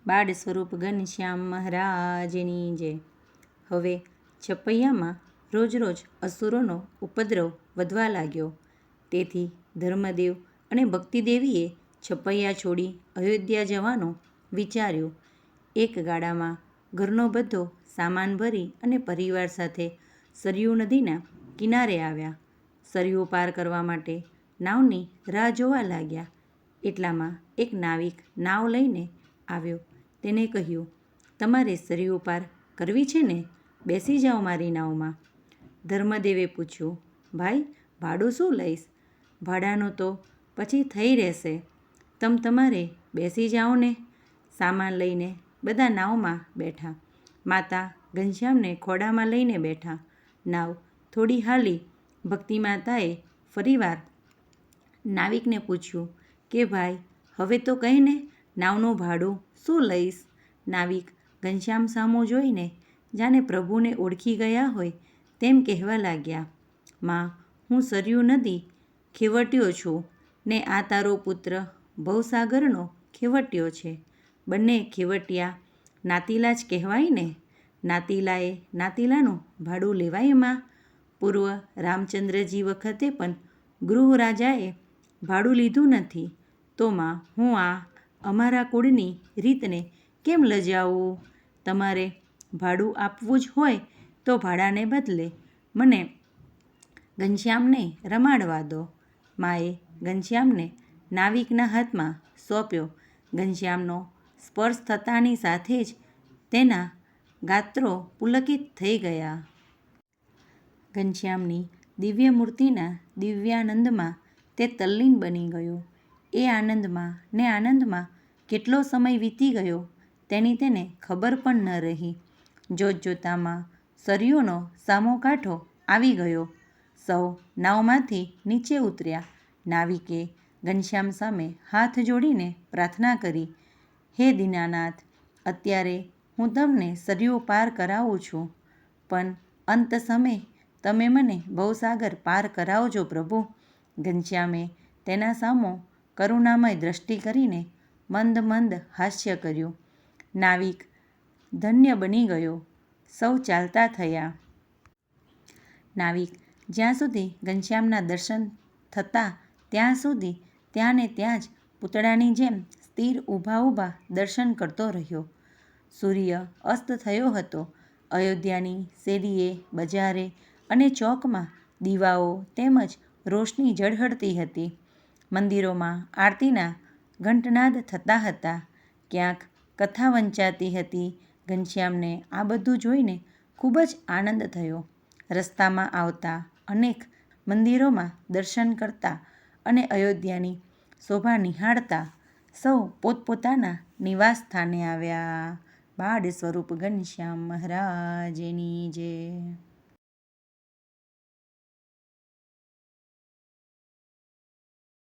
બાળ સ્વરૂપ ઘનશ્યામ મહારાજની જય. હવે છપૈયામાં રોજ રોજ અસુરોનો ઉપદ્રવ વધવા લાગ્યો. તેથી ધર્મદેવ અને ભક્તિદેવીએ છપૈયા છોડી અયોધ્યા જવાનું વિચાર્યું. એક ગાડામાં ઘરનો બધો સામાન ભરી અને પરિવાર સાથે સરયૂ નદીના કિનારે આવ્યા. સરયૂ પાર કરવા માટે નાવની રાહ જોવા લાગ્યા. એટલામાં એક નાવિક નાવ લઈને આવ્યો. તેને કહ્યું, તમારે સરયૂ પાર કરવી છે ને? બેસી જાઓ મારી નાવમાં. ધર્મદેવે પૂછ્યું, ભાઈ, ભાડું શું લઈશ? ભાડાનું તો પછી થઈ રહેશે. તમારે બેસી જાઓ ને. સામાન લઈને બધા નાવમાં બેઠા. માતા ઘનશ્યામને ખોળામાં લઈને બેઠા. નાવ થોડી હાલી. ભક્તિ માતાએ ફરીવાર નાવિકને પૂછ્યું કે ભાઈ, હવે તો કહેને, નાવનું ભાડું શું લઈશ? નાવિક ઘનશ્યામ સામું જોઈને જાણે પ્રભુને ઓળખી ગયા હોય તેમ કહેવા લાગ્યા, માં, હું સરયૂ નદી ખેવટ્યો છું ને આ તારો પુત્ર ભવસાગરનો ખેવટ્યો છે. બંને ખેવટિયા નાતીલા જ કહેવાય ને. નાતીલાએ નાતીલાનું ભાડું લેવાય માં. પૂર્વ રામચંદ્રજી વખતે પણ ગૃહરાજાએ ભાડું લીધું નથી. તો માં, હું આ અમારા કુળની રીતને કેમ લજાવું? તમારે ભાડું આપવું જ હોય તો ભાડાને બદલે મને ઘનશ્યામને રમાડવા દો. માએ ઘનશ્યામને નાવિકના હાથમાં સોંપ્યો. ઘનશ્યામનો સ્પર્શ થતાની સાથે જ તેના ગાત્રો પુલકિત થઈ ગયા. ઘનશ્યામની દિવ્ય મૂર્તિના દિવ્યાનંદમાં તે તલ્લીન બની ગયો. એ આનંદમાં ને આનંદમાં કેટલો સમય વીતી ગયો તેની તેને ખબર પણ ન રહી. જોતજોતામાં સરયૂનો સામો કાંઠો આવી ગયો. સૌ નાવમાંથી નીચે ઉતર્યા. નાવિકે ઘનશ્યામ સામે હાથ જોડીને પ્રાર્થના કરી, હે દીનાનાથ, અત્યારે હું તમને સરયૂ પાર કરાવું છું, પણ અંત સમયે તમે મને ભવસાગર પાર કરાવજો પ્રભુ. ઘનશ્યામે તેના સામો કરુણામય દ્રષ્ટિ કરીને મંદ મંદ હાસ્ય કર્યું. નાવિક ધન્ય બની ગયો. સૌ ચાલતા થયા. નાવિક જ્યાં સુધી ઘનશ્યામના દર્શન થતા ત્યાં સુધી ત્યાં ને ત્યાં જ પૂતળાની જેમ સ્થિર ઊભા ઊભા દર્શન કરતો રહ્યો. સૂર્ય અસ્ત થયો હતો. અયોધ્યાની શેરીએ, બજારે અને ચોકમાં દીવાઓ તેમજ રોશની ઝળહળતી હતી. મંદિરોમાં આરતીના ઘંટનાદ થતા હતા. ક્યાંક કથા વંચાતી હતી. ઘનશ્યામને આ બધું જોઈને ખૂબ જ આનંદ થયો. રસ્તામાં આવતા અનેક મંદિરોમાં દર્શન કરતા અને અયોધ્યાની શોભા નિહાળતા સૌ પોતપોતાના નિવાસ સ્થાને આવ્યા. બાળ સ્વરૂપ ઘનશ્યામ મહારાજની જય.